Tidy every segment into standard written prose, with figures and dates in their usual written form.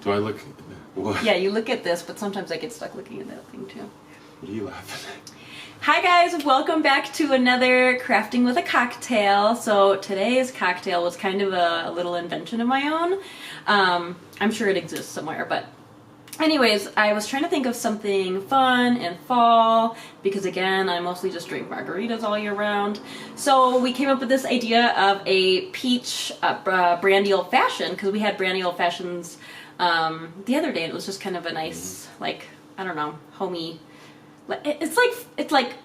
Do I look... What? Yeah, you look at this, but sometimes I get stuck looking at that thing too. What are you laughing at? Hi guys, welcome back to another Crafting with a Cocktail. So today's cocktail was kind of a little invention of my own. I'm sure it exists somewhere, but anyways, I was trying to think of something fun in fall because again, I mostly just drink margaritas all year round. So we came up with this idea of a peach brandy old fashioned because we had brandy old fashions the other day and it was just kind of a nice, like, I don't know, homey. It's like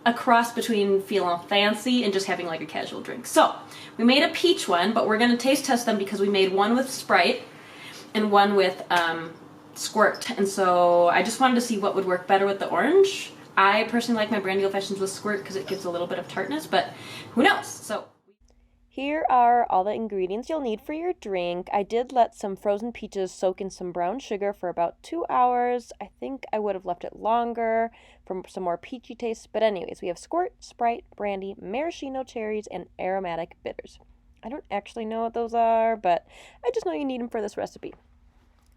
a cross between feeling fancy and just having like a casual drink. So we made a peach one, but we're gonna taste test them because we made one with Sprite and one with Squirt. And so I just wanted to see what would work better with the orange. I personally like my brandy old fashions with Squirt because it gives a little bit of tartness, but who knows? So here are all the ingredients you'll need for your drink. I did let some frozen peaches soak in some brown sugar for about 2 hours. I think I would have left it longer for some more peachy taste. But anyways, we have Squirt, Sprite, brandy, maraschino cherries, and aromatic bitters. I don't actually know what those are, but I just know you need them for this recipe.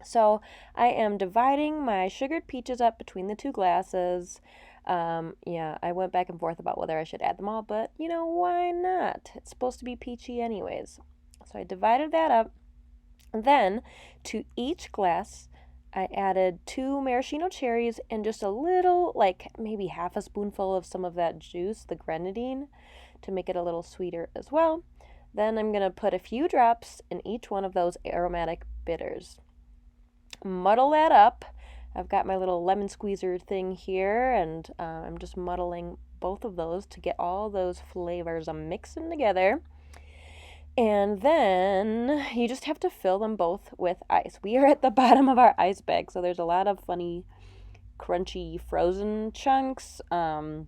So I am dividing my sugared peaches up between the 2 glasses. Yeah, I went back and forth about whether I should add them all, but you know, why not? It's supposed to be peachy anyways. So I divided that up. Then to each glass, I added 2 maraschino cherries and just a little, like maybe half a spoonful of some of that juice, the grenadine, to make it a little sweeter as well. Then I'm going to put a few drops in each one of those aromatic bitters. Muddle that up. I've got my little lemon squeezer thing here, and I'm just muddling both of those to get all those flavors mixing together. And then you just have to fill them both with ice. We are at the bottom of our ice bag, so there's a lot of funny, crunchy, frozen chunks. The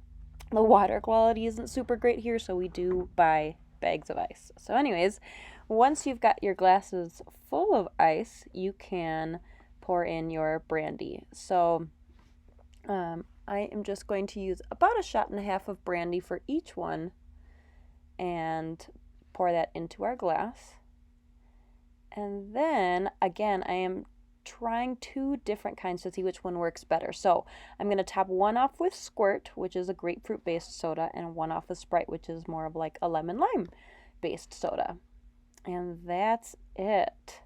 water quality isn't super great here, so we do buy bags of ice. So anyways, once you've got your glasses full of ice, you can pour in your brandy. So I am just going to use about 1.5 shots of brandy for each one and pour that into our glass. And then again, I am trying 2 different kinds to see which one works better. So I'm going to top one off with Squirt, which is a grapefruit based soda, and one off with Sprite, which is more of like a lemon lime based soda. And that's it.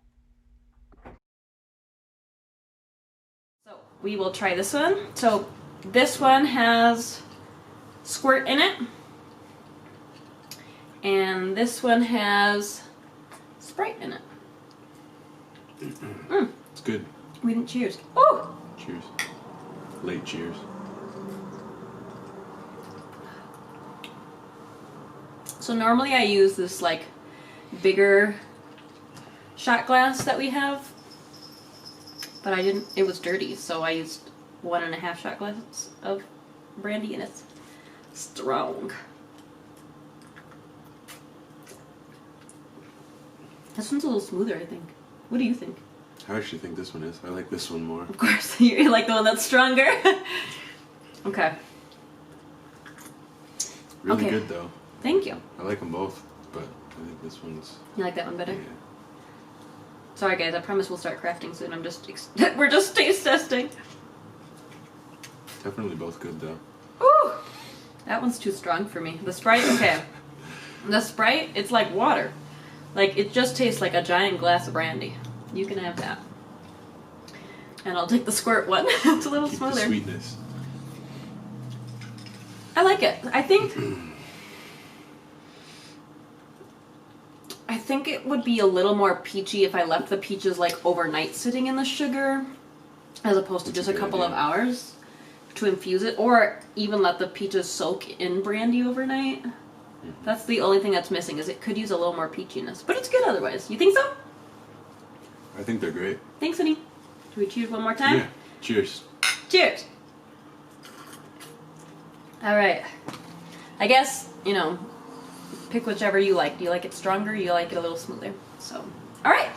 We will try this one. So this one has Squirt in it, and this one has Sprite in it. It's good. We didn't cheers. Oh! Cheers. Late cheers. So normally I use this like bigger shot glass that we have, but I didn't, it was dirty, so I used 1.5 shot glasses of brandy, and it's strong. This one's a little smoother, I think. What do you think? I actually think this one is. I like this one more. Of course, you like the one that's stronger. Okay. Really good though. Thank you. I like them both, but I think this one's... You like that one better? Yeah. Sorry guys, I promise we'll start crafting soon. We're just taste testing. Definitely both good though. Ooh! That one's too strong for me. The Sprite, okay. The Sprite, it's like water. Like, it just tastes like a giant glass of brandy. You can have that. And I'll take the Squirt one. It's a little Keep smoother. the sweetness. I like it. I think it would be a little more peachy if I left the peaches like overnight sitting in the sugar as opposed to just a couple of hours to infuse it, or even let the peaches soak in brandy overnight. That's the only thing that's missing, is it could use a little more peachiness, but it's good otherwise. You think so? I think they're great. Thanks, honey. Should we cheers one more time? Yeah. Cheers. Cheers. All right. I guess, you know, pick whichever you like. Do you like it stronger? Or do you like it a little smoother? So, all right.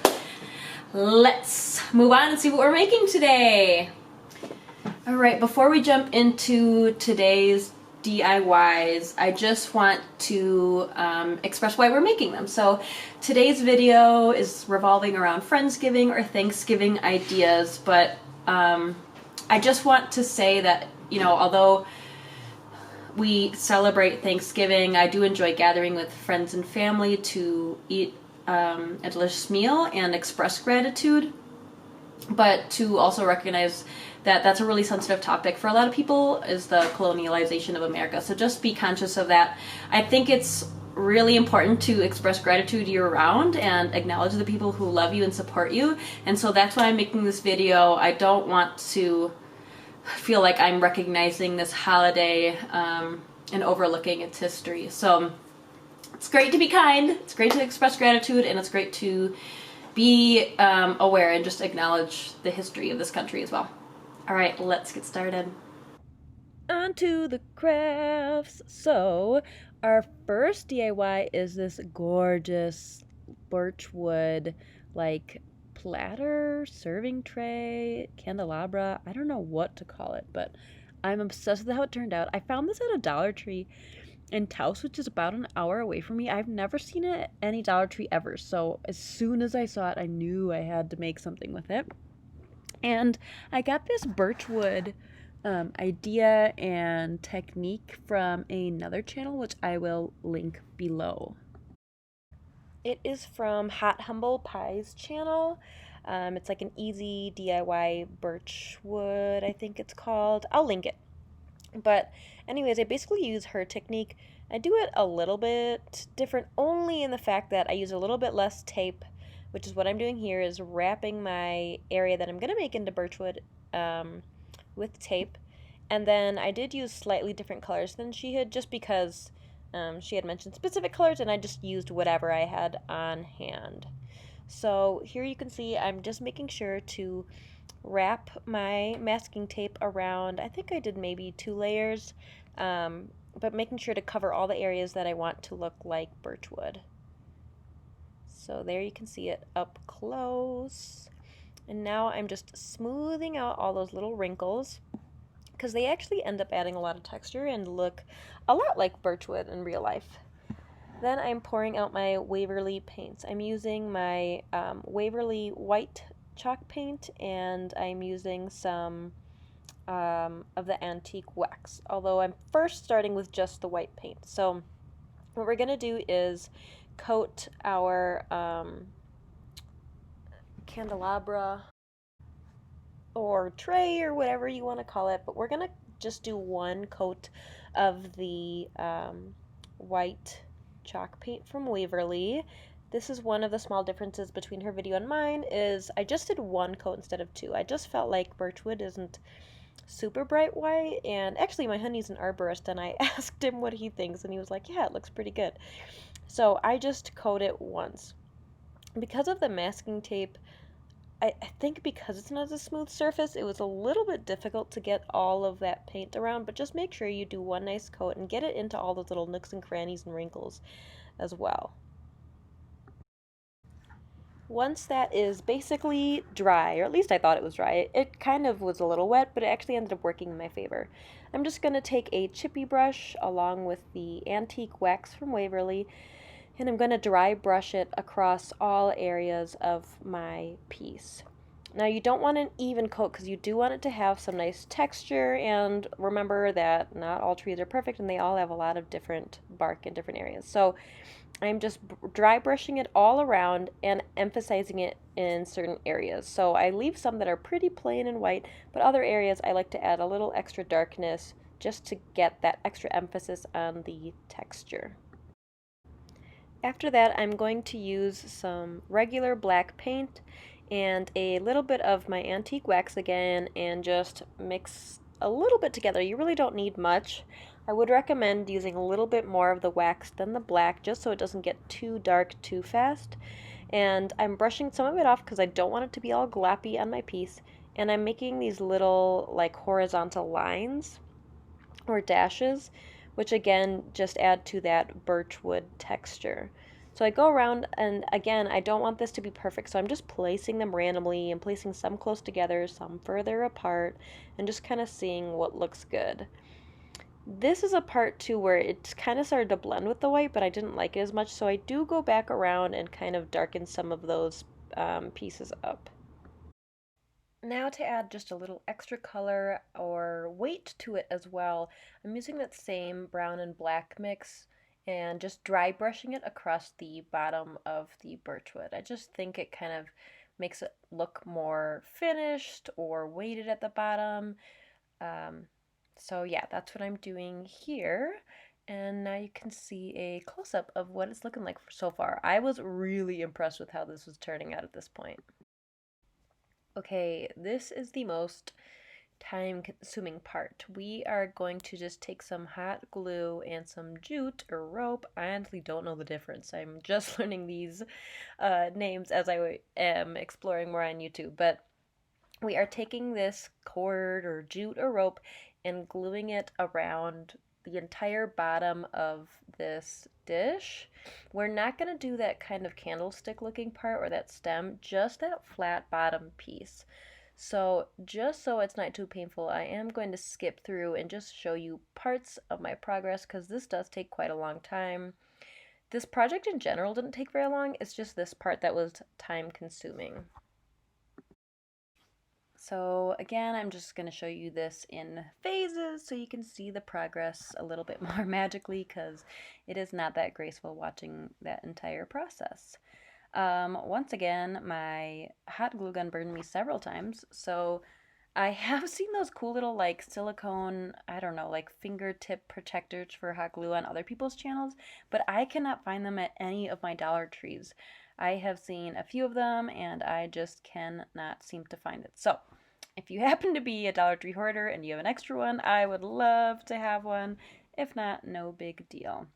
Let's move on and see what we're making today. All right, before we jump into today's DIYs. I just want to express why we're making them. So today's video is revolving around Friendsgiving or Thanksgiving ideas, but I just want to say that, you know, although we celebrate Thanksgiving, I do enjoy gathering with friends and family to eat a delicious meal and express gratitude, but to also recognize that that's a really sensitive topic for a lot of people, is the colonialization of America. So just be conscious of that. I think it's really important to express gratitude year-round and acknowledge the people who love you and support you. And so that's why I'm making this video. I don't want to feel like I'm recognizing this holiday and overlooking its history. So it's great to be kind, it's great to express gratitude, and it's great to be aware and just acknowledge the history of this country as well. All right, let's get started. On to the crafts. So our first DIY is this gorgeous birch wood, like platter, serving tray, candelabra. I don't know what to call it, but I'm obsessed with how it turned out. I found this at a Dollar Tree in Taos, which is about an hour away from me. I've never seen it at any Dollar Tree ever, so as soon as I saw it, I knew I had to make something with it. And I got this birchwood idea and technique from another channel, which I will link below. It is from Hot Humble Pie's channel. It's like an easy DIY birchwood, I think it's called. I'll link it. But anyways, I basically use her technique. I do it a little bit different, only in the fact that I use a little bit less tape, which is what I'm doing here, is wrapping my area that I'm going to make into birchwood with tape. And then I did use slightly different colors than she had, just because she had mentioned specific colors, and I just used whatever I had on hand. So here you can see I'm just making sure to wrap my masking tape around, I think I did maybe 2 layers, but making sure to cover all the areas that I want to look like birchwood. So there you can see it up close. And now I'm just smoothing out all those little wrinkles, because they actually end up adding a lot of texture and look a lot like birchwood in real life. Then I'm pouring out my Waverly paints. I'm using my Waverly white chalk paint, and I'm using some of the antique wax, although I'm first starting with just the white paint. So what we're going to do is coat our candelabra or tray or whatever you want to call it, but we're going to just do one coat of the white chalk paint from Waverly. This is one of the small differences between her video and mine, is I just did 1 coat instead of 2. I just felt like birchwood isn't super bright white, and actually my honey's an arborist, and I asked him what he thinks, and he was like, yeah, it looks pretty good. So I just coat it once. Because of the masking tape, I think because it's not a smooth surface, it was a little bit difficult to get all of that paint around, but just make sure you do one nice coat and get it into all those little nooks and crannies and wrinkles as well. Once that is basically dry, or at least I thought it was dry, it kind of was a little wet, but it actually ended up working in my favor. I'm just going to take a chippy brush along with the antique wax from Waverly, and I'm going to dry brush it across all areas of my piece. Now you don't want an even coat, because you do want it to have some nice texture, and remember that not all trees are perfect and they all have a lot of different bark in different areas. So I'm just dry brushing it all around and emphasizing it in certain areas. So I leave some that are pretty plain and white, but other areas I like to add a little extra darkness just to get that extra emphasis on the texture. After that, I'm going to use some regular black paint and a little bit of my antique wax again, and just mix a little bit together. You really don't need much. I would recommend using a little bit more of the wax than the black, just so it doesn't get too dark too fast. And I'm brushing some of it off because I don't want it to be all gloppy on my piece, and I'm making these little like horizontal lines or dashes, which again just add to that birchwood texture. So I go around, and again, I don't want this to be perfect, so I'm just placing them randomly and placing some close together, some further apart, and just kind of seeing what looks good. This is a part too where it kind of started to blend with the white, but I didn't like it as much, so I do go back around and kind of darken some of those pieces up. Now to add just a little extra color or weight to it as well, I'm using that same brown and black mix and just dry brushing it across the bottom of the birchwood. I just think it kind of makes it look more finished or weighted at the bottom. Um, so yeah, that's what I'm doing here. And now you can see a close-up of what it's looking like so far. I was really impressed with how this was turning out at this point. Okay, this is the most time-consuming part. We are going to just take some hot glue and some jute or rope. I honestly don't know the difference. I'm just learning these names as I am exploring more on YouTube. But we are taking this cord or jute or rope and gluing it around the entire bottom of this dish. We're not going to do that kind of candlestick looking part or that stem, just that flat bottom piece. So just so it's not too painful, I am going to skip through and just show you parts of my progress because this does take quite a long time. This project in general didn't take very long, it's just this part that was time consuming. So again, I'm just going to show you this in phases so you can see the progress a little bit more magically because it is not that graceful watching that entire process. Once again, my hot glue gun burned me several times, so I have seen those cool little like silicone, I don't know, like fingertip protectors for hot glue on other people's channels, but I cannot find them at any of my Dollar Trees. I have seen a few of them and I just cannot seem to find it. So, if you happen to be a Dollar Tree hoarder and you have an extra one, I would love to have one. If not, no big deal.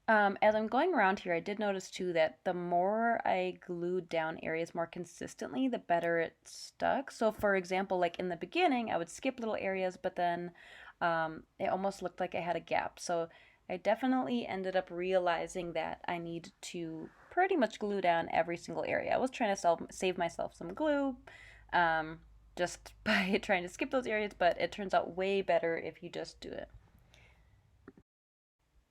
As I'm going around here, I did notice too that the more I glued down areas more consistently, the better it stuck. So for example, like in the beginning, I would skip little areas, but then it almost looked like I had a gap. So I definitely ended up realizing that I need to pretty much glue down every single area. I was trying to save myself some glue just by trying to skip those areas, but it turns out way better if you just do it.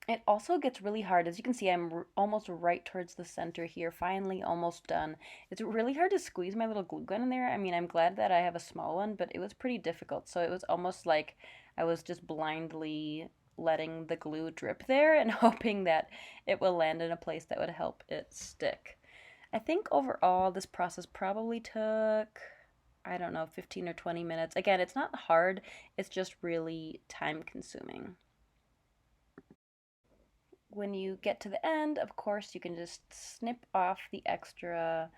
It also gets really hard. As you can see, I'm almost right towards the center here, finally almost done. It's really hard to squeeze my little glue gun in there. I mean, I'm glad that I have a small one, but it was pretty difficult. So it was almost like I was just blindly letting the glue drip there and hoping that it will land in a place that would help it stick. I think overall this process probably took, I don't know, 15 or 20 minutes. Again, it's not hard, it's just really time consuming. When you get to the end, of course, you can just snip off the extra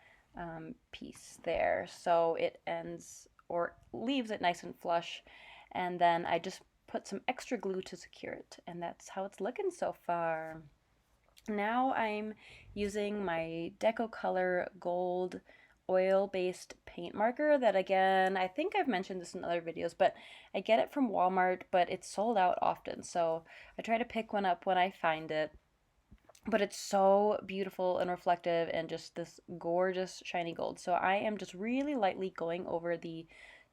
piece there. So it ends or leaves it nice and flush. And then I just put some extra glue to secure it. And that's how it's looking so far. Now I'm using my Deco Color Gold oil-based paint marker that, again, I think I've mentioned this in other videos, but I get it from Walmart, but it's sold out often, so I try to pick one up when I find it. But it's so beautiful and reflective and just this gorgeous shiny gold. So I am just really lightly going over the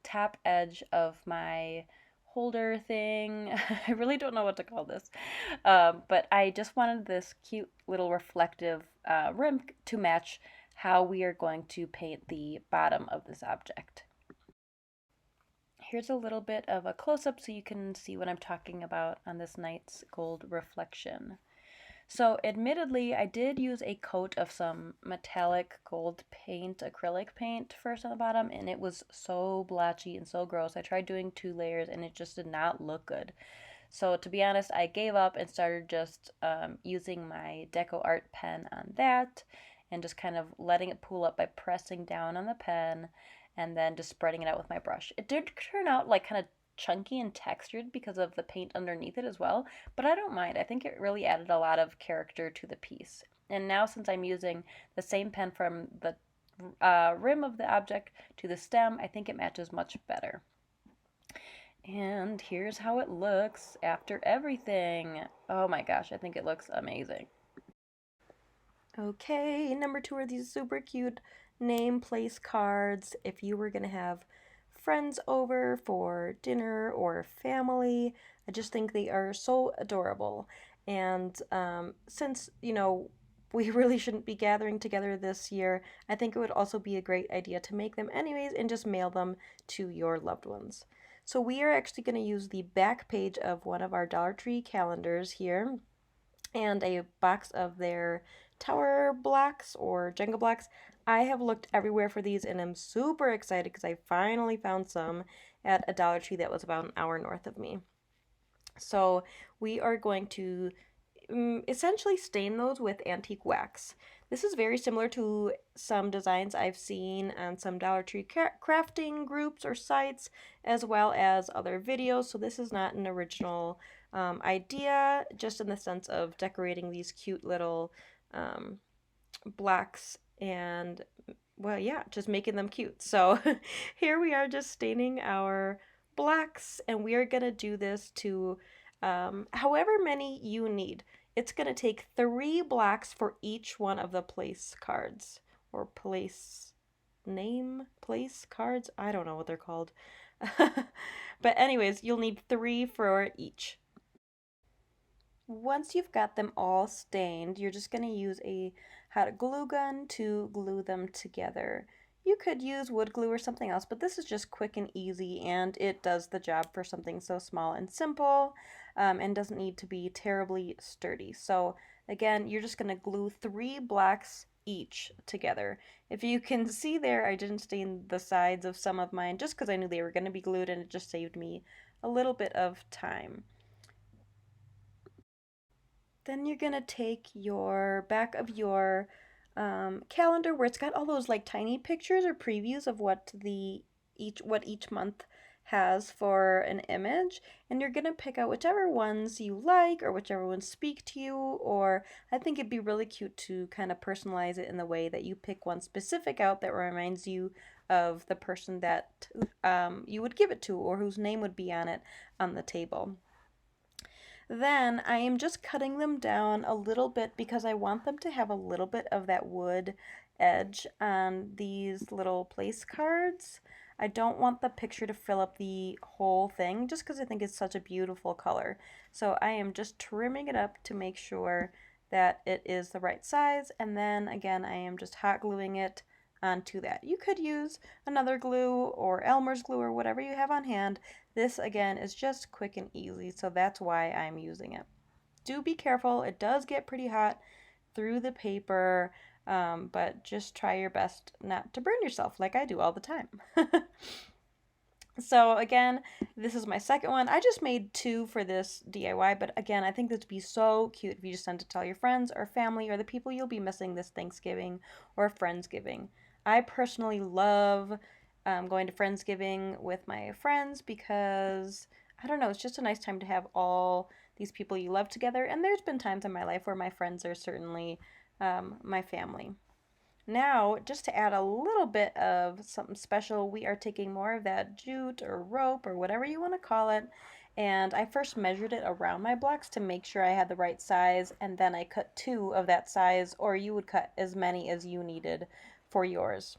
top edge of my holder thing. I really don't know what to call this. But I just wanted this cute little reflective rim to match how we are going to paint the bottom of this object. Here's a little bit of a close-up so you can see what I'm talking about on this night's gold reflection. So admittedly, I did use a coat of some metallic gold paint, acrylic paint first on the bottom, and it was so blotchy and so gross. I tried doing 2 layers and it just did not look good. So to be honest, I gave up and started just using my Deco Art pen on that and just kind of letting it pool up by pressing down on the pen and then just spreading it out with my brush. It did turn out like kind of chunky and textured because of the paint underneath it as well, but I don't mind. I think it really added a lot of character to the piece. And now since I'm using the same pen from the rim of the object to the stem, I think it matches much better. And here's how it looks after everything. Oh my gosh, I think it looks amazing. Okay, number 2 are these super cute name place cards. If you were gonna have friends over for dinner or family, I just think they are so adorable. And since, we really shouldn't be gathering together this year, I think it would also be a great idea to make them anyways and just mail them to your loved ones. So we are actually going to use the back page of one of our Dollar Tree calendars here and a box of their tower blocks or Jenga blocks. I have looked everywhere for these and I'm super excited because I finally found some at a Dollar Tree that was about an hour north of me. So we are going to essentially stain those with antique wax. This is very similar to some designs I've seen on some Dollar Tree crafting groups or sites, as well as other videos. So this is not an original idea, just in the sense of decorating these cute little blocks and, well, yeah, just making them cute. So here we are just staining our blocks, and we are going to do this to however many you need. It's going to take 3 blocks for each one of the place cards or place cards. I don't know what they're called. But anyways, you'll need 3 for each. Once you've got them all stained, you're just going to use a hot glue gun to glue them together. You could use wood glue or something else, but this is just quick and easy, and it does the job for something so small and simple, and doesn't need to be terribly sturdy. So again, you're just going to glue 3 blocks each together. If you can see there, I didn't stain the sides of some of mine just because I knew they were going to be glued, and it just saved me a little bit of time. Then you're gonna take your back of your calendar where it's got all those like tiny pictures or previews of what each month has for an image, and you're gonna pick out whichever ones you like or whichever ones speak to you. Or I think it'd be really cute to kind of personalize it in the way that you pick one specific out that reminds you of the person that you would give it to or whose name would be on it on the table. Then I am just cutting them down a little bit because I want them to have a little bit of that wood edge on these little place cards. I don't want the picture to fill up the whole thing just because I think it's such a beautiful color. So I am just trimming it up to make sure that it is the right size, and then again I am just hot gluing it onto that. You could use another glue or Elmer's glue or whatever you have on hand. This again is just quick and easy, so that's why I'm using it. Do be careful, it does get pretty hot through the paper, but just try your best not to burn yourself like I do all the time. So again, this is my second one. I just made 2 for this DIY, but again, I think this would be so cute if you just send it to tell your friends or family or the people you'll be missing this Thanksgiving or Friendsgiving. I personally love going to Friendsgiving with my friends because, I don't know, it's just a nice time to have all these people you love together. And there's been times in my life where my friends are certainly my family. Now, just to add a little bit of something special, we are taking more of that jute or rope or whatever you want to call it. And I first measured it around my blocks to make sure I had the right size, and then I cut 2 of that size, or you would cut as many as you needed for yours.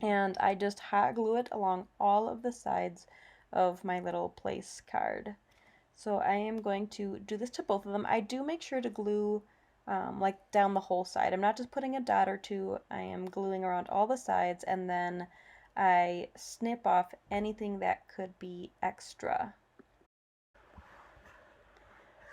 And I just hot glue it along all of the sides of my little place card. So I am going to do this to both of them. I do make sure to glue like down the whole side. I'm not just putting a dot or 2. I am gluing around all the sides, and then I snip off anything that could be extra.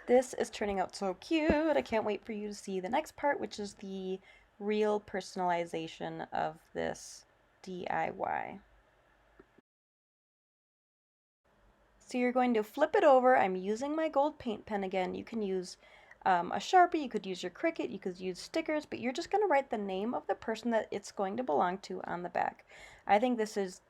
This is turning out so cute. I can't wait for you to see the next part, which is the real personalization of this DIY. So you're going to flip it over. I'm using my gold paint pen again. You can use a Sharpie, you could use your Cricut, you could use stickers, but you're just going to write the name of the person that it's going to belong to on the back. I think this is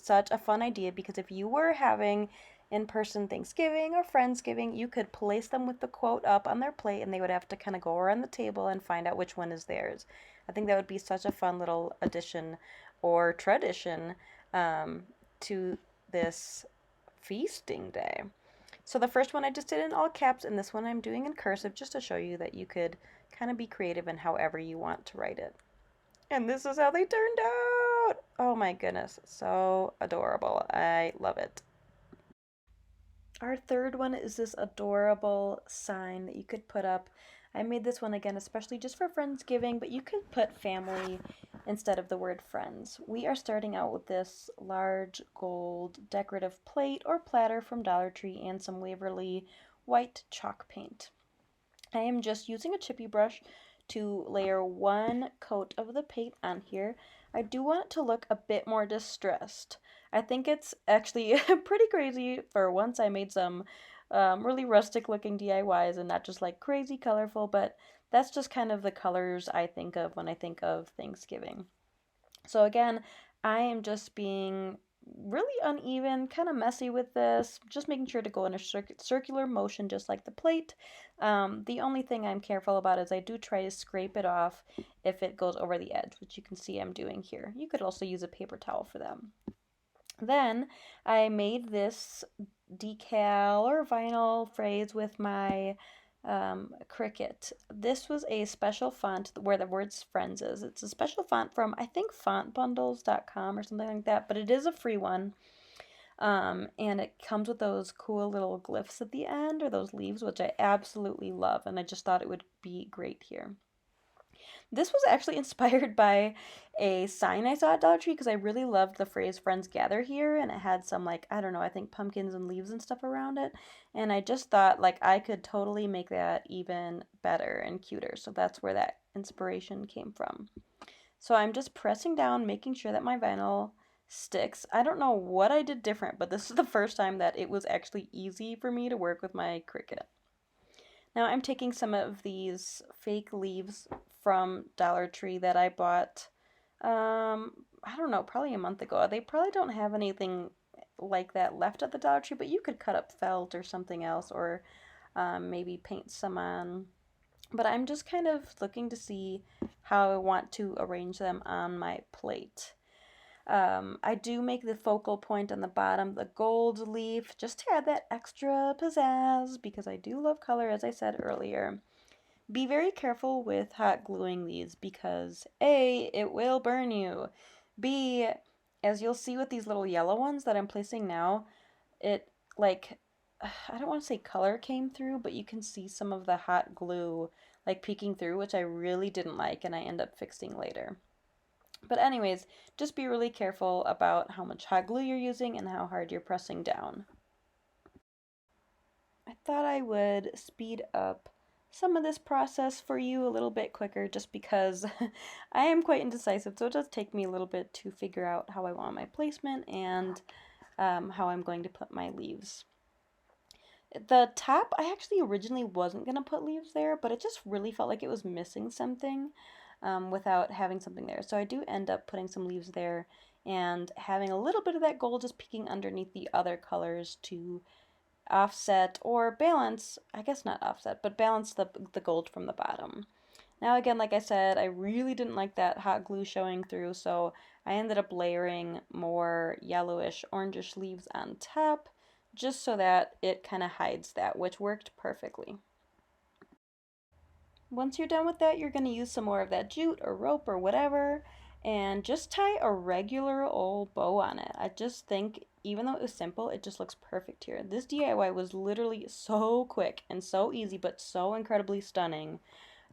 such a fun idea because if you were having in-person Thanksgiving or Friendsgiving, you could place them with the quote up on their plate and they would have to kind of go around the table and find out which one is theirs. I think that would be such a fun little addition or tradition to this feasting day. So the first one I just did in all caps, and this one I'm doing in cursive just to show you that you could kind of be creative in however you want to write it. And this is how they turned out! Oh my goodness, so adorable. I love it. Our third one is this adorable sign that you could put up. I made this one again especially just for Friendsgiving, but you could put family instead of the word friends. We are starting out with this large gold decorative plate or platter from Dollar Tree and some Waverly white chalk paint. I am just using a chippy brush to layer one coat of the paint on here. I do want it to look a bit more distressed. I think it's actually pretty crazy. For once I made some really rustic looking DIYs and not just like crazy colorful, but that's just kind of the colors I think of when I think of Thanksgiving. So again, I am just being really uneven, kind of messy with this, just making sure to go in a circular motion just like the plate. The only thing I'm careful about is I do try to scrape it off if it goes over the edge, which you can see I'm doing here. You could also use a paper towel for them. Then I made this decal or vinyl phrase with my Cricut. This was a special font where the words friends is. It's a special font from, I think, fontbundles.com or something like that, but it is a free one. And it comes with those cool little glyphs at the end, or those leaves, which I absolutely love, and I just thought it would be great here. This was actually inspired by a sign I saw at Dollar Tree because I really loved the phrase friends gather here, and it had some, like, I don't know, I think pumpkins and leaves and stuff around it, and I just thought like I could totally make that even better and cuter. So that's where that inspiration came from. So I'm just pressing down, making sure that my vinyl sticks. I don't know what I did different, but this is the first time that it was actually easy for me to work with my Cricut. Now I'm taking some of these fake leaves from Dollar Tree that I bought, I don't know, probably a month ago. They probably don't have anything like that left at the Dollar Tree, but you could cut up felt or something else, or maybe paint some on. But I'm just kind of looking to see how I want to arrange them on my plate. I do make the focal point on the bottom, the gold leaf, just to add that extra pizzazz because I do love color, as I said earlier. Be very careful with hot gluing these because A, it will burn you. B, as you'll see with these little yellow ones that I'm placing now, it like, I don't want to say color came through, but you can see some of the hot glue like peeking through, which I really didn't like and I end up fixing later. But anyways, just be really careful about how much hot glue you're using and how hard you're pressing down. I thought I would speed up some of this process for you a little bit quicker just because I am quite indecisive, so it does take me a little bit to figure out how I want my placement and how I'm going to put my leaves. The top, I actually originally wasn't going to put leaves there, but it just really felt like it was missing something without having something there. So I do end up putting some leaves there and having a little bit of that gold just peeking underneath the other colors to offset or balance, I guess not offset, but balance the gold from the bottom. Now again, like I said, I really didn't like that hot glue showing through, so I ended up layering more yellowish, orangish leaves on top, just so that it kind of hides that, which worked perfectly. Once you're done with that, you're going to use some more of that jute or rope or whatever, and just tie a regular old bow on it. I just think, even though it was simple, it just looks perfect here. This DIY was literally so quick and so easy, but so incredibly stunning.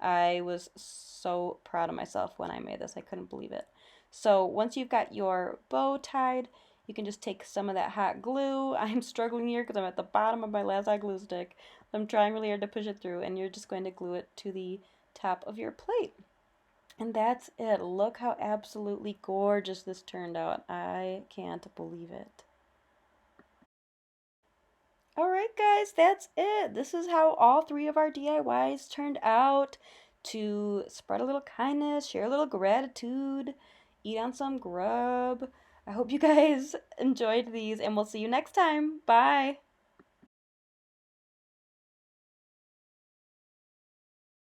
I was so proud of myself when I made this. I couldn't believe it. So once you've got your bow tied, you can just take some of that hot glue. I'm struggling here because I'm at the bottom of my last hot glue stick. I'm trying really hard to push it through, and you're just going to glue it to the top of your plate. And that's it. Look how absolutely gorgeous this turned out. I can't believe it. Alright guys, that's it. This is how all three of our DIYs turned out. To spread a little kindness, share a little gratitude, eat on some grub. I hope you guys enjoyed these, and we'll see you next time. Bye!